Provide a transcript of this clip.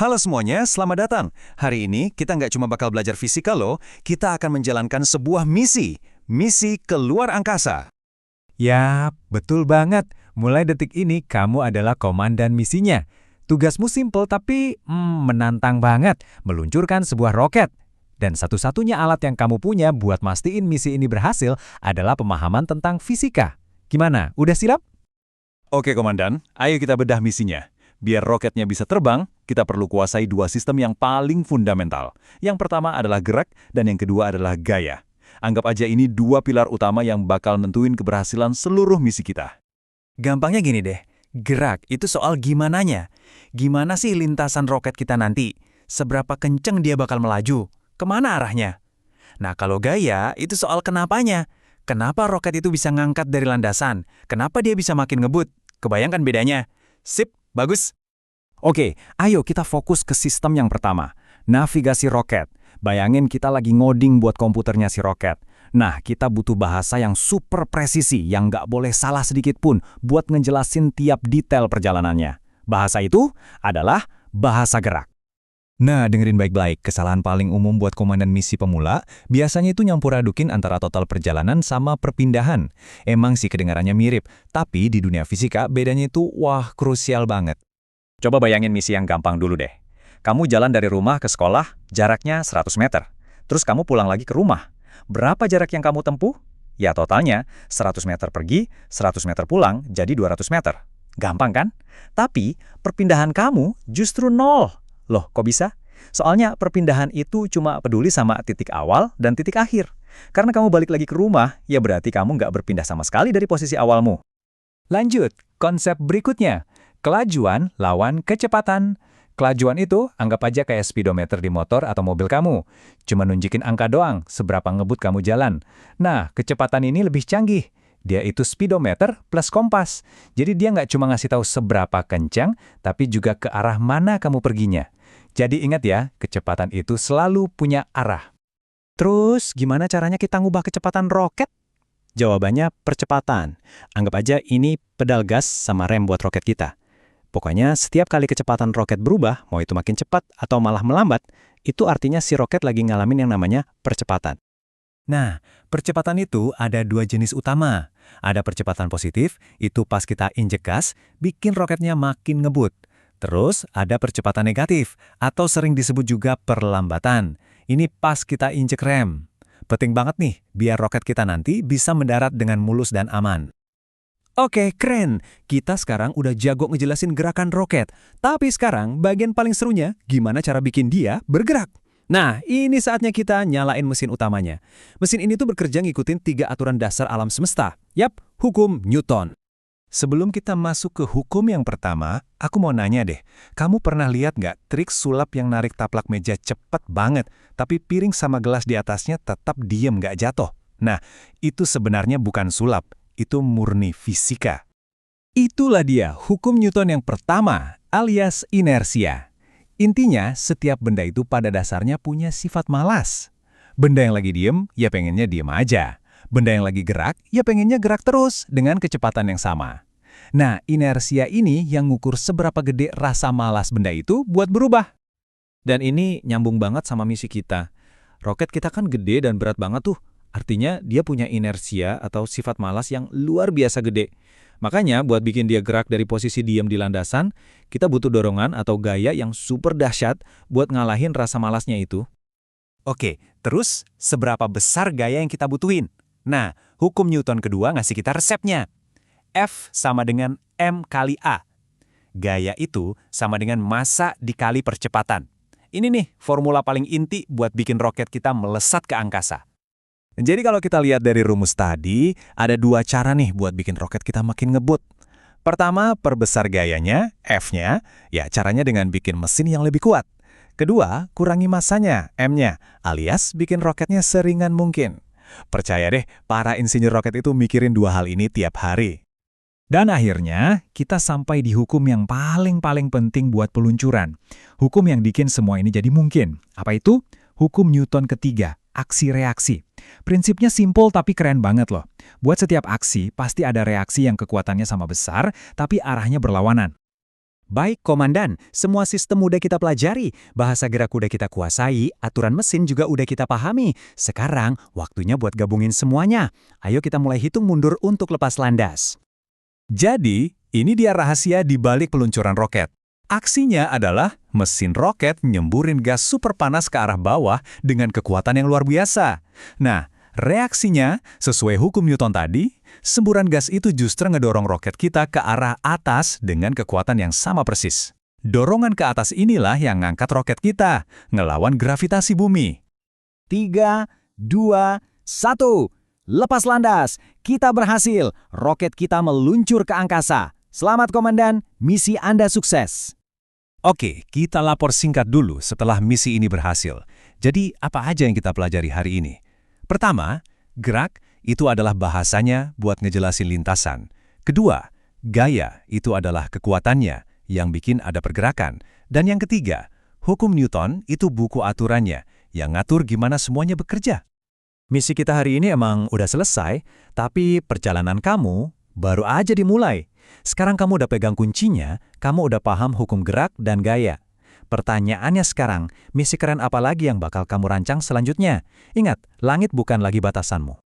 Halo semuanya, selamat datang. Hari ini kita nggak cuma bakal belajar fisika loh, kita akan menjalankan sebuah misi ke luar angkasa. Ya, betul banget. Mulai detik ini kamu adalah komandan misinya. Tugasmu simpel tapi menantang banget, meluncurkan sebuah roket. Dan satu-satunya alat yang kamu punya buat mastiin misi ini berhasil adalah pemahaman tentang fisika. Gimana, udah siap? Oke komandan, ayo kita bedah misinya. Biar roketnya bisa terbang, kita perlu kuasai dua sistem yang paling fundamental. Yang pertama adalah gerak dan yang kedua adalah gaya. Anggap aja ini dua pilar utama yang bakal nentuin keberhasilan seluruh misi kita. Gampangnya gini deh, gerak itu soal gimananya. Gimana sih lintasan roket kita nanti? Seberapa kenceng dia bakal melaju? Kemana arahnya? Nah kalau gaya itu soal kenapanya. Kenapa roket itu bisa ngangkat dari landasan? Kenapa dia bisa makin ngebut? Kebayangkan bedanya? Sip, bagus. Oke, ayo kita fokus ke sistem yang pertama, navigasi roket. Bayangin kita lagi ngoding buat komputernya si roket. Nah, kita butuh bahasa yang super presisi, yang nggak boleh salah sedikit pun buat ngejelasin tiap detail perjalanannya. Bahasa itu adalah bahasa gerak. Nah, dengerin baik-baik, kesalahan paling umum buat komandan misi pemula, biasanya itu nyampur adukin antara total perjalanan sama perpindahan. Emang sih kedengarannya mirip, tapi di dunia fisika bedanya itu krusial banget. Coba bayangin misi yang gampang dulu deh. Kamu jalan dari rumah ke sekolah, jaraknya 100 meter. Terus kamu pulang lagi ke rumah. Berapa jarak yang kamu tempuh? Ya totalnya 100 meter pergi, 100 meter pulang, jadi 200 meter. Gampang kan? Tapi perpindahan kamu justru 0. Loh, kok bisa? Soalnya perpindahan itu cuma peduli sama titik awal dan titik akhir. Karena kamu balik lagi ke rumah, ya berarti kamu nggak berpindah sama sekali dari posisi awalmu. Lanjut, konsep berikutnya. Kelajuan lawan kecepatan. Kelajuan itu anggap aja kayak speedometer di motor atau mobil kamu. Cuma nunjukin angka doang, seberapa ngebut kamu jalan. Nah, kecepatan ini lebih canggih. Dia itu speedometer plus kompas. Jadi dia nggak cuma ngasih tahu seberapa kencang, tapi juga ke arah mana kamu perginya. Jadi ingat ya, kecepatan itu selalu punya arah. Terus, gimana caranya kita ngubah kecepatan roket? Jawabannya percepatan. Anggap aja ini pedal gas sama rem buat roket kita. Pokoknya setiap kali kecepatan roket berubah, mau itu makin cepat atau malah melambat, itu artinya si roket lagi ngalamin yang namanya percepatan. Nah, percepatan itu ada dua jenis utama. Ada percepatan positif, itu pas kita injek gas, bikin roketnya makin ngebut. Terus ada percepatan negatif, atau sering disebut juga perlambatan. Ini pas kita injek rem. Penting banget nih, biar roket kita nanti bisa mendarat dengan mulus dan aman. Oke, keren. Kita sekarang udah jago ngejelasin gerakan roket. Tapi sekarang bagian paling serunya, gimana cara bikin dia bergerak. Nah, ini saatnya kita nyalain mesin utamanya. Mesin ini tuh bekerja ngikutin 3 aturan dasar alam semesta. Yap, hukum Newton. Sebelum kita masuk ke hukum yang pertama, aku mau nanya deh, kamu pernah lihat nggak trik sulap yang narik taplak meja cepet banget, tapi piring sama gelas di atasnya tetap diem nggak jatuh? Nah, itu sebenarnya bukan sulap. Itu murni fisika. Itulah dia hukum Newton yang pertama, alias inersia. Intinya, setiap benda itu pada dasarnya punya sifat malas. Benda yang lagi diem, ya pengennya diem aja. Benda yang lagi gerak, ya pengennya gerak terus dengan kecepatan yang sama. Nah, inersia ini yang ngukur seberapa gede rasa malas benda itu buat berubah. Dan ini nyambung banget sama misi kita. Roket kita kan gede dan berat banget tuh. Artinya dia punya inersia atau sifat malas yang luar biasa gede. Makanya buat bikin dia gerak dari posisi diam di landasan, kita butuh dorongan atau gaya yang super dahsyat buat ngalahin rasa malasnya itu. Oke, terus seberapa besar gaya yang kita butuhin? Nah, hukum Newton kedua ngasih kita resepnya. F sama dengan M kali A. Gaya itu sama dengan massa dikali percepatan. Ini nih formula paling inti buat bikin roket kita melesat ke angkasa. Jadi kalau kita lihat dari rumus tadi, ada 2 cara nih buat bikin roket kita makin ngebut. Pertama, perbesar gayanya, F-nya, ya caranya dengan bikin mesin yang lebih kuat. Kedua, kurangi massanya, M-nya, alias bikin roketnya seringan mungkin. Percaya deh, para insinyur roket itu mikirin 2 hal ini tiap hari. Dan akhirnya, kita sampai di hukum yang paling penting buat peluncuran. Hukum yang bikin semua ini jadi mungkin. Apa itu? Hukum Newton ketiga, aksi-reaksi. Prinsipnya simpel tapi keren banget loh. Buat setiap aksi, pasti ada reaksi yang kekuatannya sama besar, tapi arahnya berlawanan. Baik, Komandan. Semua sistem udah kita pelajari, bahasa gerak udah kita kuasai, aturan mesin juga udah kita pahami. Sekarang, waktunya buat gabungin semuanya. Ayo kita mulai hitung mundur untuk lepas landas. Jadi, ini dia rahasia di balik peluncuran roket. Aksinya adalah mesin roket nyemburin gas super panas ke arah bawah dengan kekuatan yang luar biasa. Nah, reaksinya, sesuai hukum Newton tadi, semburan gas itu justru ngedorong roket kita ke arah atas dengan kekuatan yang sama persis. Dorongan ke atas inilah yang ngangkat roket kita, ngelawan gravitasi bumi. 3, 2, 1. Lepas landas. Kita berhasil. Roket kita meluncur ke angkasa. Selamat, Komandan. Misi Anda sukses. Oke, kita lapor singkat dulu setelah misi ini berhasil. Jadi, apa aja yang kita pelajari hari ini? Pertama, gerak itu adalah bahasanya buat ngejelasin lintasan. Kedua, gaya itu adalah kekuatannya yang bikin ada pergerakan. Dan yang ketiga, hukum Newton itu buku aturannya yang ngatur gimana semuanya bekerja. Misi kita hari ini emang udah selesai, tapi perjalanan kamu baru aja dimulai. Sekarang kamu udah pegang kuncinya, kamu udah paham hukum gerak dan gaya. Pertanyaannya sekarang, misi keren apa lagi yang bakal kamu rancang selanjutnya? Ingat, langit bukan lagi batasanmu.